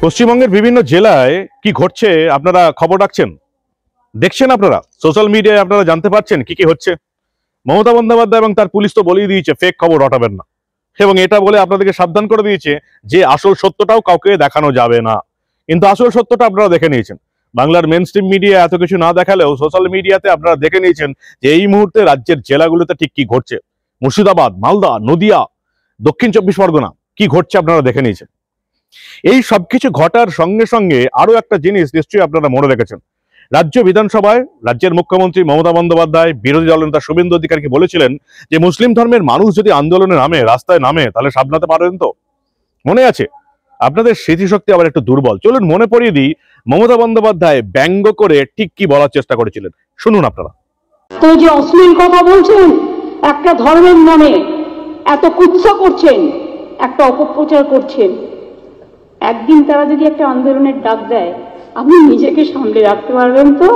পশ্চিমবঙ্গের বিভিন্ন জেলায় কি ঘটছে আপনারা খবর রাখছেন, দেখছেন, আপনারা সোশ্যাল মিডিয়ায় আপনারা জানতে পারছেন কি কি হচ্ছে। মমতা বন্দ্যোপাধ্যায় এবং তার পুলিশ তো বলেই দিয়েছে ফেক খবর রটাবেন না, এবং এটা বলে আপনাদেরকে সাবধান করে দিয়েছে যে আসল সত্যটাও কাউকে দেখানো যাবে না। কিন্তু আসল সত্যটা আপনারা দেখে নিয়েছেন, বাংলার মেন স্ট্রিম মিডিয়া এত কিছু না দেখালেও সোশ্যাল মিডিয়াতে আপনারা দেখে নিয়েছেন যে এই মুহূর্তে রাজ্যের জেলাগুলোতে ঠিক কি ঘটছে। মুর্শিদাবাদ, মালদা, নদিয়া, দক্ষিণ চব্বিশ পরগনা কি ঘটছে আপনারা দেখে নিয়েছেন। এই সবকিছু ঘটার সঙ্গে সঙ্গে আরো একটা জিনিস নিশ্চয়ই আপনারা মনে রেখেছেন, রাজ্য বিধানসভায় রাজ্যের মুখ্যমন্ত্রী মমতা বন্দ্যোপাধ্যায় বিরোধী দলনেতা শুভেন্দু অধিকারীকে বলেছিলেন যে মুসলিম ধর্মের মানুষ যদি আন্দোলনে নামে, রাস্তায় নামে, তাহলে সামলাতে পারবেন তো? মনে আছে? আপনাদের স্মৃতিশক্তি আবার একটু দুর্বল। চলুন মনে পড়িয়ে দিই মমতা বন্দ্যোপাধ্যায় ব্যঙ্গ করে ঠিক কি বলার চেষ্টা করেছিলেন, শুনুন আপনারা। তো যে অশ্লীল কথা বলছেন, একটা ধর্মের নামে এত কুৎসা করছেন, একটা অপপ্রচার করছেন, একদিন তারা যদি একটা আন্দোলনের ডাক দেয়, আপনি নিজেকে সামলে রাখতে পারবেন তো?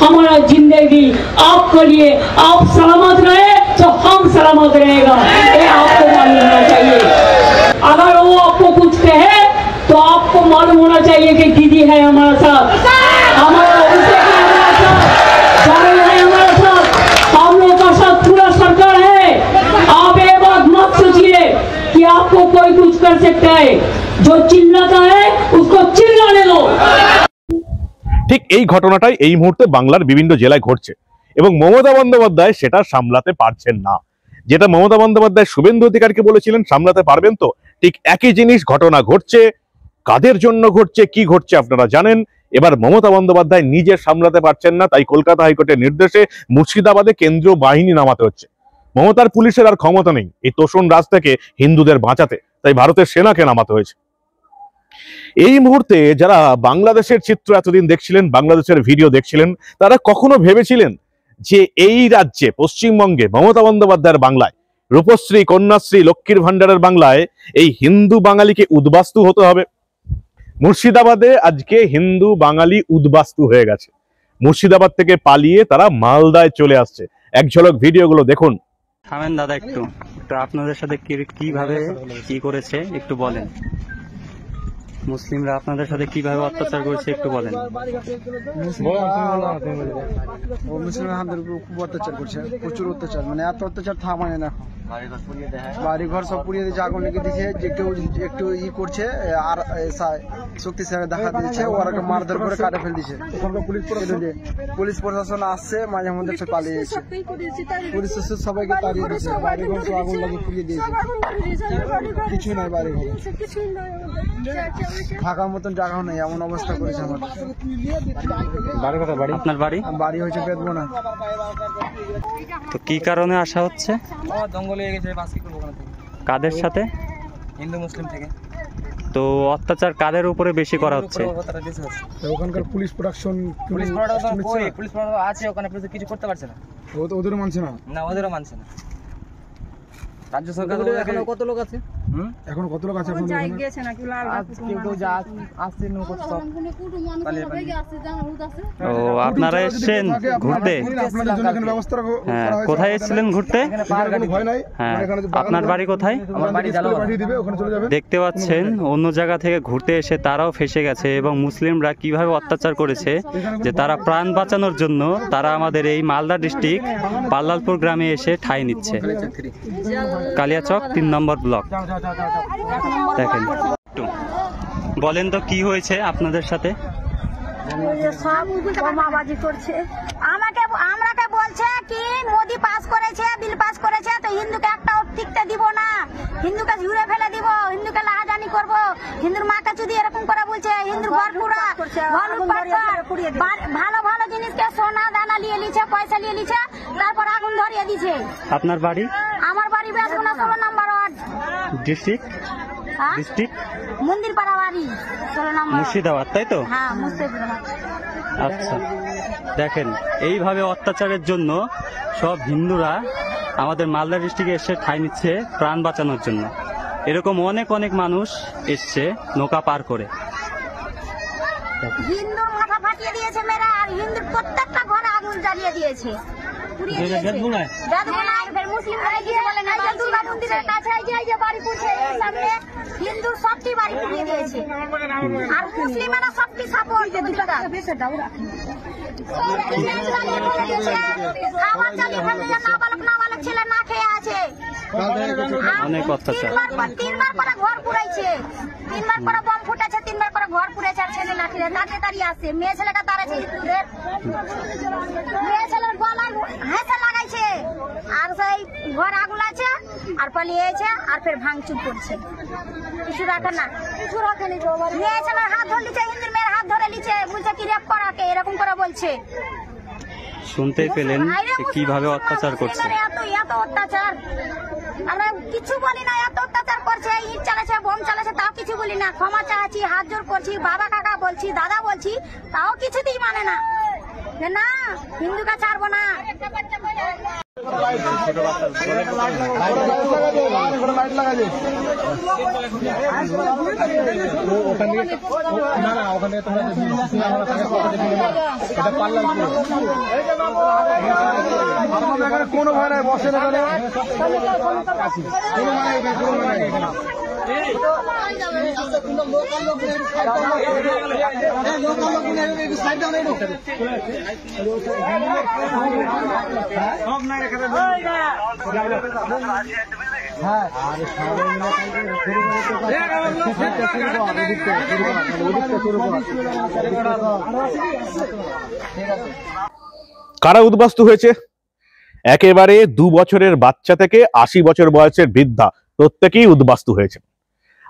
हमारा जिंदगी आपके लिए, आप सलामत रहे तो हम सलामत रहेगा, ये आपको मालूम होना चाहिए। अगर वो आपको कुछ कहे तो आपको मालूम होना चाहिए कि दीदी है हमारा साथ, हमारा अभिषेक है हमारा साथ, जावेद है हमारा साथ, हम लोग का साथ पूरा सरकार है। आप ये बात मत सोचिए कि आपको कोई कुछ कर सकता है, जो चिल्लाता है उसको चिल्लाने दो। ঠিক এই ঘটনাটাই এই মুহূর্তে বাংলার বিভিন্ন জেলায় ঘটছে এবং মমতা বন্দ্যোপাধ্যায় সেটা সামলাতে পারছেন না। যেটা মমতা বন্দ্যোপাধ্যায় শুভেন্দু অধিকারীকে বলেছিলেন সামলাতে পারবেন তো, ঠিক একই জিনিস ঘটনা ঘটছে। কাদের জন্য ঘটছে, কি ঘটছে আপনারা জানেন। এবার মমতা বন্দ্যোপাধ্যায় নিজে সামলাতে পারছেন না, তাই কলকাতা হাইকোর্টের নির্দেশে মুর্শিদাবাদে কেন্দ্রীয় বাহিনী নামাতে হচ্ছে। মমতার পুলিশের আর ক্ষমতা নেই এই তোষণ রাজ থেকে হিন্দুদের বাঁচাতে, তাই ভারতের সেনাকে নামাতে হয়েছে। এই মুহূর্তে যারা বাংলাদেশের চিত্র এতদিন দেখছিলেন, বাংলাদেশের ভিডিও দেখছিলেন, তারা কখনো ভেবেছিলেন যে এই রাজ্যে পশ্চিমবঙ্গে মমতা বন্দ্যোপাধ্যায়ের বাংলায়, রূপশ্রী, কন্যাশ্রী, লক্ষ্মীর ভান্ডারের বাংলায় এই হিন্দু বাঙালিকে উদ্বাস্তু হতে হবে? মুর্শিদাবাদে আজকে হিন্দু বাঙালি উদ্বাস্তু হয়ে গেছে। মুর্শিদাবাদ থেকে পালিয়ে তারা মালদায় চলে আসছে। এক ঝলক ভিডিওগুলো দেখুন। থামেন দাদা, একটু আপনাদের সাথে কিভাবে কি করেছে একটু বলেন। মুসলিমরা আপনাদের সাথে কিভাবে অত্যাচার করেছে একটু বলেন। মুসলিমরা আমাদের উপর খুব অত্যাচার করছে, প্রচুর অত্যাচার, মানে এত অত্যাচার থামায় না। বাড়ি ঘর সব পুড়িয়ে দিয়েছে, আগুন লেগে দিয়েছে। যে কেউ একটু করছে আর শক্তিশালী দেখা দিয়েছে, ওরা মারধর করে কাটে ফেল দিচ্ছে। পুলিশ প্রশাসন আসছে, মাঝে মধ্যে সব পালিয়ে যাচ্ছে। পুলিশ সবাইকে তাড়িয়ে দিয়েছে, বাড়ি ঘর সব আগুন লাগিয়ে পুড়িয়ে দিয়েছে। কিছুই নাই বাড়ি ঘর, থাকার মতন জায়গাও নেই, এমন অবস্থা করেছে আমার। আপনার বাড়ি হয়েছে বেদবনা। তো কি কারণে আসা হচ্ছে? দঙ্গল হয়ে গেছে, কাদের সাথে? হিন্দু মুসলিম থেকে। তো অত্যাচার কাদের উপরে বেশি করা হচ্ছে? ওখানকার পুলিশ প্রোডাকশন আছে, ওখানে কিছু করতে পারছে না। ওদেরও মানছে না, ওদেরও মানছে না। রাজ্য সরকার এখনো কত লোক আছে? এখন কত লোক আছে? ও, আপনারা এসেছেন ঘুরতে? হ্যাঁ, কোথায় এসেছিলেন ঘুরতে? হ্যাঁ, আপনার বাড়ি কোথায়? দেখতে পাচ্ছেন অন্য জায়গা থেকে ঘুরতে এসে তারাও ফেসে গেছে, এবং মুসলিমরা কিভাবে অত্যাচার করেছে যে তারা প্রাণ বাঁচানোর জন্য তারা আমাদের এই মালদা ডিস্ট্রিক্ট পাল্লালপুর গ্রামে এসে ঠাঁই নিচ্ছে। কালিয়াচক 3 নম্বর ব্লক। দেখেন, বলেন তো কি হয়েছে আপনাদের সাথে? সব বোমাবাজি করছে। আমাকে বলছে কি মোদি পাস করেছে, বিল পাস করেছে, তো হিন্দুকে একটাও টিকতে দিব না, হিন্দুকে ঝুড়ে ফেলে দিব, হিন্দুকে লাহাজানি করব, হিন্দুর মাকে যদি এরকম করে বলছে, হিন্দুর ঘর পুরা ভালো ভালো জিনিসকে সোনা দানা নিয়ে নিচ্ছে, পয়সা নিয়ে নিচ্ছে, তারপর আগুন ধরিয়ে দিছে। আপনার বাড়ি? আমার বাড়ি বেদগুনা 16 নম্বর ওয়ার্ড, ডিস্ট্রিক্ট মন্দির পাড়া বাড়ি, 16 নম্বর, মুর্শিদাবাদ, তাই তো? হ্যাঁ, মুর্শিদাবাদ। আচ্ছা, দেখেন এইভাবে অত্যাচারের জন্য সব হিন্দুরা আমাদের মালদা ডিস্ট্রিক্টে এসে ঠাঁই নিচ্ছে প্রাণ বাঁচানোর জন্য। এরকম অনেক অনেক মানুষ এসছে নৌকা পার করে। হিন্দুর মাথা ফাটিয়ে দিয়েছে মেয়েরা, আর হিন্দুর প্রত্যেকটা ঘরে আগুন জ্বালিয়ে দিয়েছে। মুসলিম দুর্গা মন্দিরের কাছে বাড়ি পড়ছে সামনে হিন্দুর সবটি বাড়ি পুড়িয়ে দিয়েছে, আর মুসলিমেরা সবটি সাপোর্ট খাবার চালিয়ে ফেললে নাবালক ছেলে না খেয়ে আছে। অনেক অত্যাচার। 3বার করে ঘর পুড়াইছে, 3বার করে বম ফুটেছে, 3বার করে ঘর পুড়েছে, আর ছেলে লাঠি দাঁড়িয়ে দাঁড়িয়ে আসছে। মেয়ে ছেলেটা দাঁড়াচ্ছে হিন্দুদের, মেয়ে ছেলের গলায় হেসে লাগাইছে, আর সেই ঘর আগুন আছে আর পালিয়েছে, আর ফের ভাঙচুর করছে। কিছু রাখে না, কিছু রাখেনি। মেয়ে ছেলের হাত ধরে লিছে, হিন্দুর মেয়ের হাত ধরে লিছে, বলছে কি রেপ করাকে, এরকম করে বলছে। শুনতেই পেলেন যে কিভাবে অত্যাচার করছে। এত অত্যাচার আমরা কিছু বলি না, এত অত্যাচার করছে, ইট চালাচ্ছে, বোম চালাচ্ছে, তাও কিছু বলি না। ক্ষমা চাচ্ছি, হাত জোর করছি, বাবা কাকা বলছি, দাদা বলছি, তাও কিছুতেই মানে না, না হিন্দুকে ছাড়বো না। কোনো ভয় নাই, বসে না কারা উদ্বাস্তু হয়েছে? একেবারে 2 বছরের বাচ্চা থেকে 80 বছর বয়সের বৃদ্ধা প্রত্যেকেই উদ্বাস্তু হয়েছে।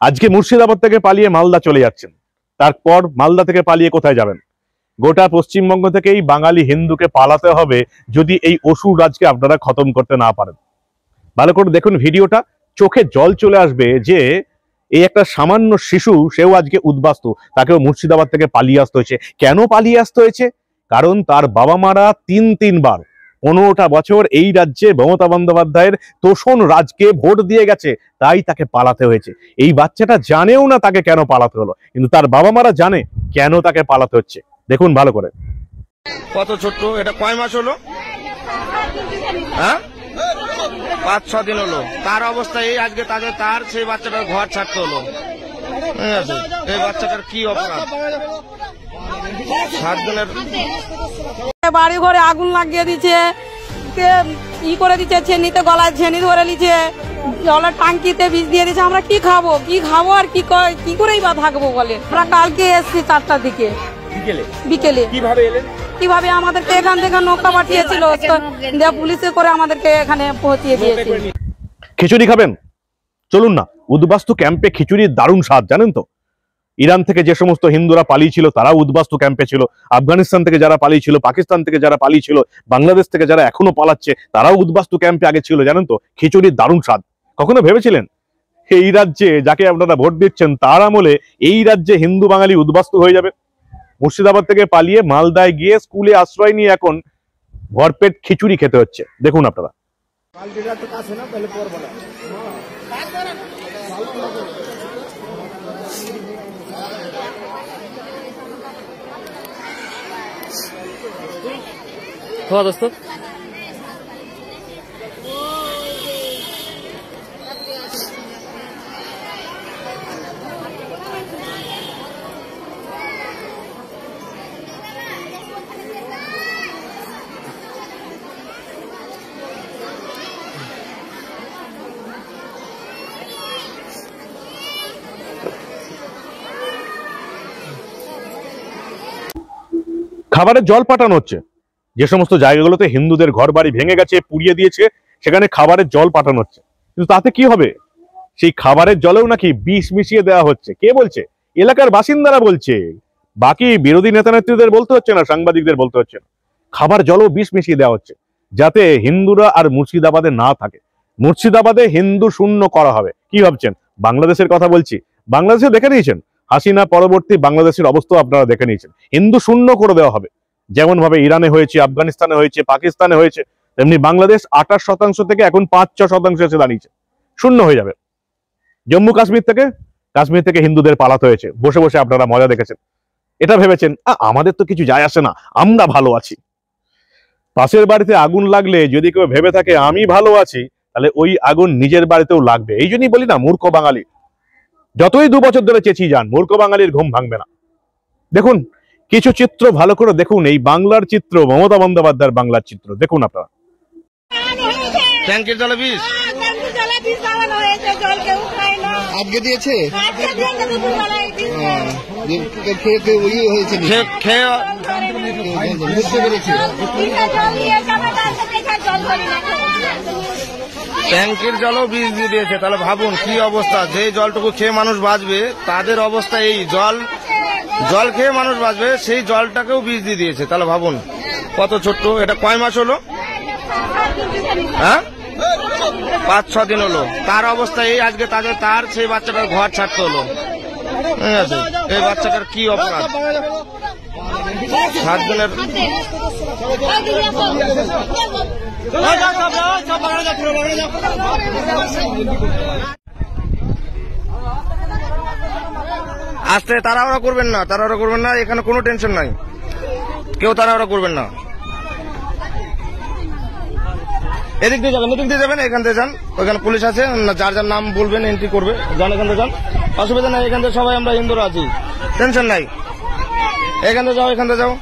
আজকে মুর্শিদাবাদ থেকে পালিয়ে মালদা চলে যাচ্ছেন, তারপর মালদা থেকে পালিয়ে কোথায় যাবেন? গোটা পশ্চিমবঙ্গ থেকেই বাঙালি হিন্দুকে পালাতে হবে যদি এই অসুর রাজকে আপনারা খতম করতে না পারেন। ভালো করে দেখুন ভিডিওটা, চোখে জল চলে আসবে যে এই একটা সামান্য শিশু, সেও আজকে উদ্বাস্তু, তাকেও মুর্শিদাবাদ থেকে পালিয়ে আসতে হয়েছে। কেন পালিয়ে আসতে হয়েছে? কারণ তার বাবা মারা 3বার 15টা বছর এই রাজ্যে মমতা বন্দ্যোপাধ্যায়ের তোষণ রাজকে ভোট দিয়ে গেছে, তাই তাকে পালাতে হয়েছে। এই বাচ্চাটা জানেও না তাকে কেন পালাতে হলো, কিন্তু তার বাবা মারা জানে কেন তাকে পালাতে হচ্ছে। দেখুন ভালো করে। কত ছোট্ট, এটা কয় মাস হলো? হ্যাঁ, 5-6 দিন হলো। তার অবস্থা এই, আজকে তার সেই বাচ্চাটার ঘর ছাড়তে হলো। ঠিক আছে, এই বাচ্চাটার কি অপরাধ? 7 দিনের বাড়ি ঘরে আগুন লাগিয়ে দিচ্ছে, ই করে দিচ্ছে, ছেনিতে গলায় ছেনি ধরে নিচ্ছে, জলের টাঙ্কিতে বীজ দিয়ে দিচ্ছে। আমরা কি খাবো আর কি করেই বা থাকবো বলে। আমরা কালকে এসছি 4টার দিকে বিকেলে। কিভাবে আমাদেরকে এখান থেকে নৌকা পাঠিয়েছিল, পুলিশে করে আমাদেরকে এখানে পৌঁছিয়ে দিয়েছে। খিচুড়ি খাবেন? চলুন না, উদ্বাস্তু ক্যাম্পে খিচুড়ির দারুণ স্বাদ, জানেন তো? ইরান থেকে যে সমস্ত হিন্দুরা পালিয়েছিল তারাও উদ্বাস্তু ক্যাম্পে ছিল, আফগানিস্তান থেকে যারা পালিয়েছিল, পাকিস্তান থেকে যারা পালিয়েছিল, বাংলাদেশ থেকে যারা এখনো পালাচ্ছে তারাও উদ্বাস্তু ক্যাম্পে আগে ছিল, জানেন তো? খিচুড়ির দারুণ স্বাদ। কখনো ভেবেছিলেন এই রাজ্যে যাকে আপনারা ভোট দিচ্ছেন তার আমলে এই রাজ্যে হিন্দু বাঙালি উদ্বাস্তু হয়ে যাবে? মুর্শিদাবাদ থেকে পালিয়ে মালদায় গিয়ে স্কুলে আশ্রয় নিয়ে এখন ভরপেট খিচুড়ি খেতে হচ্ছে। দেখুন আপনারা। দোস্ত খাবারের জল পাঠানো হচ্ছে, যে সমস্ত জায়গাগুলোতে হিন্দুদের ঘর বাড়ি ভেঙে গেছে, পুড়িয়ে দিয়েছে, সেখানে খাবারের জল পাঠানো হচ্ছে। কিন্তু তাতে কি হবে? সেই খাবারের জলেও নাকি বিষ মিশিয়ে দেওয়া হচ্ছে। কে বলছে? এলাকার বাসিন্দারা বলছে, বাকি বিরোধী নেতা নেত্রীদের বলতে হচ্ছে না, সাংবাদিকদের বলতে হচ্ছে না। খাবার জলও বিষ মিশিয়ে দেওয়া হচ্ছে যাতে হিন্দুরা আর মুর্শিদাবাদে না থাকে। মুর্শিদাবাদে হিন্দু শূন্য করা হবে। কি ভাবছেন? বাংলাদেশের কথা বলছি, বাংলাদেশে দেখে নিয়েছেন হাসিনা পরবর্তী বাংলাদেশের অবস্থা আপনারা দেখে নিয়েছেন। হিন্দু শূন্য করে দেওয়া হবে, যেমন ভাবে ইরানে হয়েছে, আফগানিস্তানে হয়েছে, পাকিস্তানে হয়েছে, তেমনি বাংলাদেশ 28% থেকে এখন 5-6% এসে দাঁড়িয়েছে, শূন্য হয়ে যাবে। জম্মু কাশ্মীর থেকে হিন্দুদের পালাতে হয়েছে, বসে বসে আপনারা মজা দেখেছেন। এটা ভেবেছেন আমাদের তো কিছু যায় আসে না, আমরা ভালো আছি। পাশের বাড়িতে আগুন লাগলে যদি কেউ ভেবে থাকে আমি ভালো আছি, তাহলে ওই আগুন নিজের বাড়িতেও লাগবে। এই জন্যই বলি না, মূর্খ বাঙালি। যতই 2 বছর ধরে চেঁচিয়ে যান, মূর্খ বাঙালির ঘুম ভাঙবে না। দেখুন কিছু চিত্র ভালো করে দেখুন, এই বাংলার চিত্র, মমতা বন্দ্যোপাধ্যায়ের বাংলার চিত্র দেখুন আপনারা। ট্যাঙ্কের জলে বিষ আজকে দিয়েছে, ট্যাঙ্কের জলও বিষ দিয়ে দিয়েছে। তাহলে ভাবুন কি অবস্থা, যে জলটুকু খেয়ে মানুষ বাঁচবে তাদের অবস্থা এই। জল খেয়ে মানুষ বাঁচবে, সেই জলটাকেও বিষ দিয়ে দিয়েছে। তাহলে ভাবুন কত ছোট্ট। এটা কয় মাস হলো? হ্যাঁ 5-6 দিন হলো। তার অবস্থা এই, আজকে তার সেই বাচ্চাটার ঘর ছাড়তে হলো। ঠিক আছে, এই বাচ্চাটার কি অপরাধ? 7 দিনের আস্তে তাড়াহুড়া করবেন না, এখানে কোনো টেনশন নাই, কেউ তাড়াহুড়া করবেন না। এদিক দিয়ে যাবেন, এখান থেকে যান, ওইখানে পুলিশ আছে, যার যার নাম বলবেন এন্ট্রি করবে, যান এখান থেকে যান, অসুবিধা নাই। এখান থেকে সবাই আমরা হিন্দুরা আছি, টেনশন নাই। এখান থেকে যাও,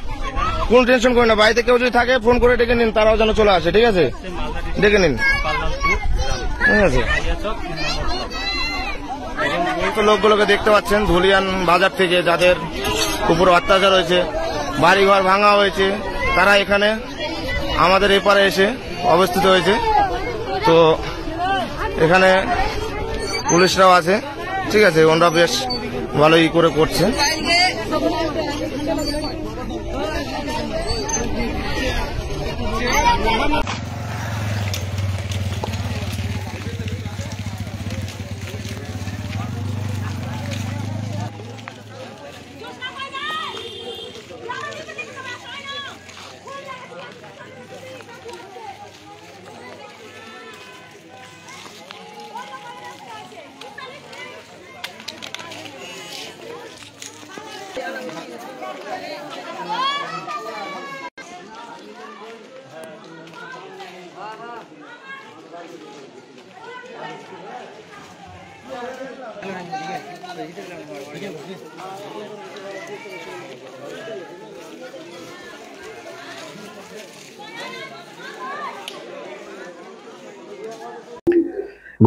কোন টেনশন করি না। বাড়িতে কেউ যদি থাকে ফোন করে ডেকে নিন, তারাও যেন চলে আসে। ঠিক আছে, ডেকে নিন। ঠিক আছে, লোকগুলোকে দেখতে পাচ্ছেন ধুলিয়ান বাজার থেকে, যাদের উপর অত্যাচার হয়েছে, বাড়িঘর ভাঙা হয়েছে, তারা এখানে আমাদের এপারে এসে অবস্থিত হয়েছে। তো এখানে পুলিশরাও আছে, ঠিক আছে, ওনারা বেশ ভালোই করে করছে।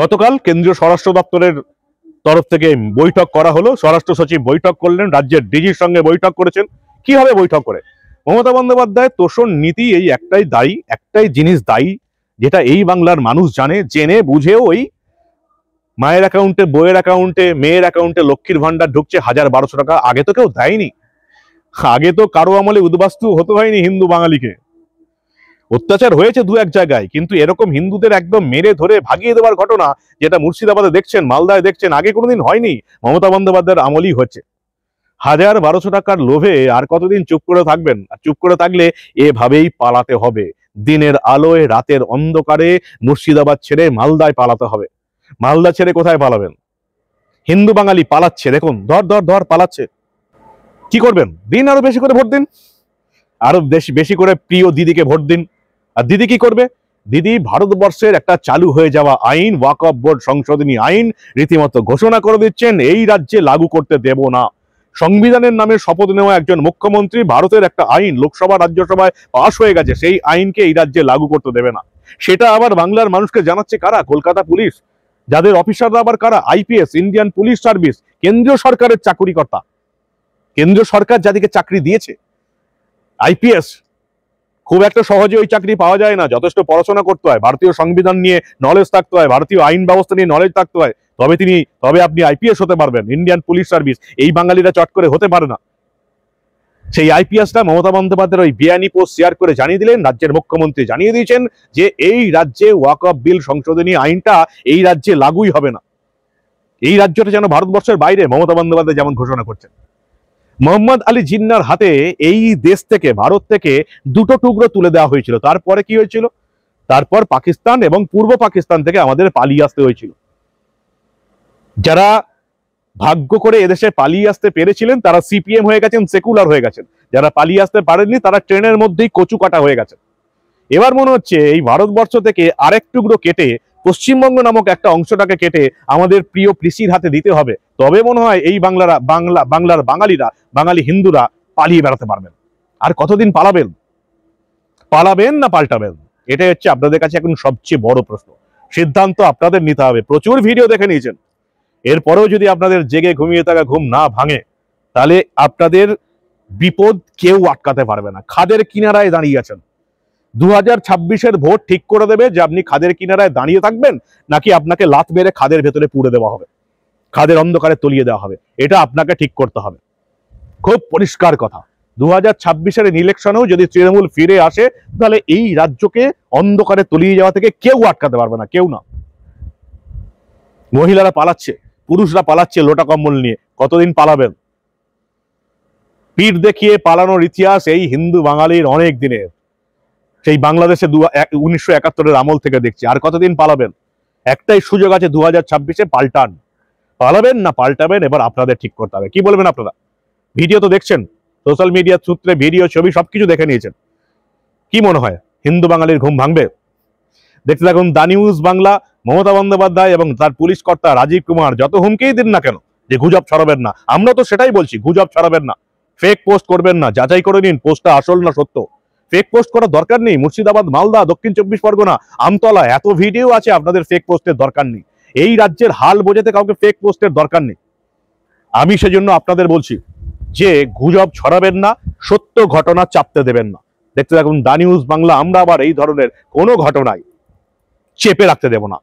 গতকাল কেন্দ্রীয় স্বরাষ্ট্র দপ্তরের তরফ থেকে বৈঠক করা হলো। স্বরাষ্ট্র সচিব বৈঠক করলেন, রাজ্যের ডিজির সঙ্গে বৈঠক করেছেন। কি হবে বৈঠক করে? মমতা বন্দ্যোপাধ্যায় তোষণ নীতি এই একটাই জিনিস দায়ী, যেটা এই বাংলার মানুষ জানে, জেনে বুঝেও ওই মায়ের অ্যাকাউন্টে, বইয়ের অ্যাকাউন্টে, মেয়ের অ্যাকাউন্টে লক্ষ্মীর ভান্ডার ঢুকছে 1000-1200 টাকা। আগে তো কেউ দেয়নি, আগে তো কারো আমলে উদ্বাস্তু হতে হয়নি হিন্দু বাঙালিকে। অত্যাচার হয়েছে 2-1 জায়গায়, কিন্তু এরকম হিন্দুদের একদম মেরে ধরে ভাগিয়ে দেওয়ার ঘটনা যেটা মুর্শিদাবাদে দেখছেন, মালদায় দেখছেন, আগে কোনোদিন হয়নি। মমতা বন্দ্যোপাধ্যায়ের আমলই হচ্ছে। 1000-1200 টাকার লোভে আর কতদিন চুপ করে থাকবেন? আর চুপ করে থাকলে এভাবেই পালাতে হবে। দিনের আলোয় রাতের অন্ধকারে মুর্শিদাবাদ ছেড়ে মালদায় পালাতে হবে। মালদা ছেড়ে কোথায় পালাবেন? হিন্দু বাঙালি পালাচ্ছে, দেখুন ধর পালাচ্ছে। কি করবেন? দিন আরো বেশি করে ভোট দিন, আরো বেশি করে প্রিয় দিদিকে ভোট দিন। আর দিদি কি করবে? দিদি ভারতবর্ষের একটা চালু হয়ে যাওয়া আইন, ওয়াকফ বোর্ড সংশোধনী আইন রীতিমতো ঘোষণা করে দিচ্ছেন, এই রাজ্যে লাগু করতে দেব না। সংবিধানের নামে শপথ নেওয়া একজন মুখ্যমন্ত্রী ভারতের একটা আইন লোকসভা রাজ্যসভায় পাশ হয়ে গেছে, সেই আইনকে এই রাজ্যে লাগু করতে দেবে না। সেটা আবার বাংলার মানুষকে জানাচ্ছে কারা? কলকাতা পুলিশ, যাদের অফিসাররা আবার কারা? আইপিএস, ইন্ডিয়ান পুলিশ সার্ভিস, কেন্দ্রীয় সরকারের চাকুরিকর্তা। কেন্দ্রীয় সরকার যাদেরকে চাকরি দিয়েছে, আইপিএস, খুব একটা সহজে ওই চাকরি পাওয়া যায় না। যথেষ্ট পড়াশোনা করতে হয়, ভারতীয় সংবিধান নিয়ে নলেজ থাকতে হয়, ভারতীয় আইন ব্যবস্থা নিয়ে নলেজ থাকতে হয়, তবে আপনি আইপিএস হতে পারবেন। ইন্ডিয়ান পুলিশ সার্ভিস এই বাঙালিরা চট করে হতে পারে না। সেই আইপিএসটা মমতা বন্দ্যোপাধ্যায়ের ওই বেআইনি পোস্ট শেয়ার করে জানিয়ে দিলেন, রাজ্যের মুখ্যমন্ত্রী জানিয়ে দিয়েছেন যে এই রাজ্যে ওয়াকফ বিল সংশোধনী আইনটা এই রাজ্যে লাগুই হবে না। এই রাজ্যটা যেন ভারতবর্ষের বাইরে, মমতা বন্দ্যোপাধ্যায় যেমন ঘোষণা করছেন। মোহাম্মদ আলী জিন্নার হাতে এই দেশ থেকে, ভারত থেকে 2টো টুকরো তুলে দেওয়া হয়েছিল। তারপরে কি হয়েছিল? তারপর পাকিস্তান এবং পূর্ব পাকিস্তান থেকে আমাদের পালিয়ে আসতে হয়েছিল। যারা ভাগ্য করে এদেশে পালিয়ে আসতে পেরেছিলেন তারা সিপিএম হয়ে গেছেন, সেকুলার হয়ে গেছেন। যারা পালিয়ে আসতে পারেননি তারা ট্রেনের মধ্যেই কচু কাটা হয়ে গেছেন। এবার মনে হচ্ছে এই ভারতবর্ষ থেকে আরেক টুকরো কেটে পশ্চিমবঙ্গ নামক একটা অংশটাকে কেটে আমাদের প্রিয় পিসির হাতে দিতে হবে, তবে মনে হয় এই বাংলার বাঙালিরা, বাঙালি হিন্দুরা পালিয়ে বেড়াতে পারবেন। আর কতদিন পালাবেন? পালাবেন না পাল্টাবেন? এটাই হচ্ছে আপনাদের কাছে এখন সবচেয়ে বড় প্রশ্ন। সিদ্ধান্ত আপনাদের নিতে হবে। প্রচুর ভিডিও দেখে নিয়েছেন, এরপরেও যদি আপনাদের জেগে ঘুমিয়ে থাকা ঘুম না ভাঙে, তাহলে আপনাদের বিপদ কেউ আটকাতে পারবে না। খাদের কিনারায় দাঁড়িয়ে আছেন, 2026-এর ভোট ঠিক করে দেবে যে আপনি খাদের কিনারায় দাঁড়িয়ে থাকবেন, নাকি আপনাকে লাত মেরে খাদের ভেতরে পুড়ে দেওয়া হবে, খাদের অন্ধকারে তলিয়ে দেওয়া হবে। এটা আপনাকে ঠিক করতে হবে। খুব পরিষ্কার কথা, 2026-এর ইলেকশনেও যদি তৃণমূল ফিরে আসে, তাহলে এই রাজ্যকে অন্ধকারে তলিয়ে যাওয়া থেকে কেউ আটকাতে পারবে না, কেউ না। মহিলারা পালাচ্ছে, পুরুষরা পালাচ্ছে লোটা কম্বল নিয়ে, কতদিন পালাবেন? পিঠ দেখিয়ে পালানোর ইতিহাস এই হিন্দু বাঙালির অনেক দিনের, সেই বাংলাদেশে 1971-এর আমল থেকে দেখছি। আর কতদিন পালাবেন? একটাই সুযোগ আছে 2026-এ, পাল্টান। পালাবেন না পাল্টাবেন, এবার আপনাদের ঠিক করতে হবে। কি বলবেন আপনারা? ভিডিও তো দেখছেন, সোশ্যাল মিডিয়ার সূত্রে ভিডিও, ছবি সবকিছু দেখে নিয়েছেন। কি মনে হয় হিন্দু বাঙালির ঘুম ভাঙবে? দেখতে থাকুন দা নিউজ বাংলা। মমতা বন্দ্যোপাধ্যায় এবং তার পুলিশ কর্তা রাজীব কুমার যত হুমকিই দিন না কেন যে গুজব ছড়াবেন না, আমরা তো সেটাই বলছি, গুজব ছড়াবেন না, ফেক পোস্ট করবেন না, যাচাই করে নিন পোস্টটা আসল না সত্য। ফেক পোস্ট করার দরকার নেই। মুর্শিদাবাদ, মালদা, দক্ষিণ 24 পরগনা, আমতলা এত ভিডিও আছে, আপনাদের ফেক পোস্টের দরকার নেই। এই রাজ্যের হাল বোঝাতে কাউকে ফেক পোস্টের দরকার নেই। আমি সেজন্য আপনাদের বলছি যে গুজব ছড়াবেন না, সত্য ঘটনা চাপতে দেবেন না। দেখতে থাকুন দা নিউজ বাংলা। আমরা আবার এই ধরনের কোনো ঘটনায় চেপে রাখতে দেব না।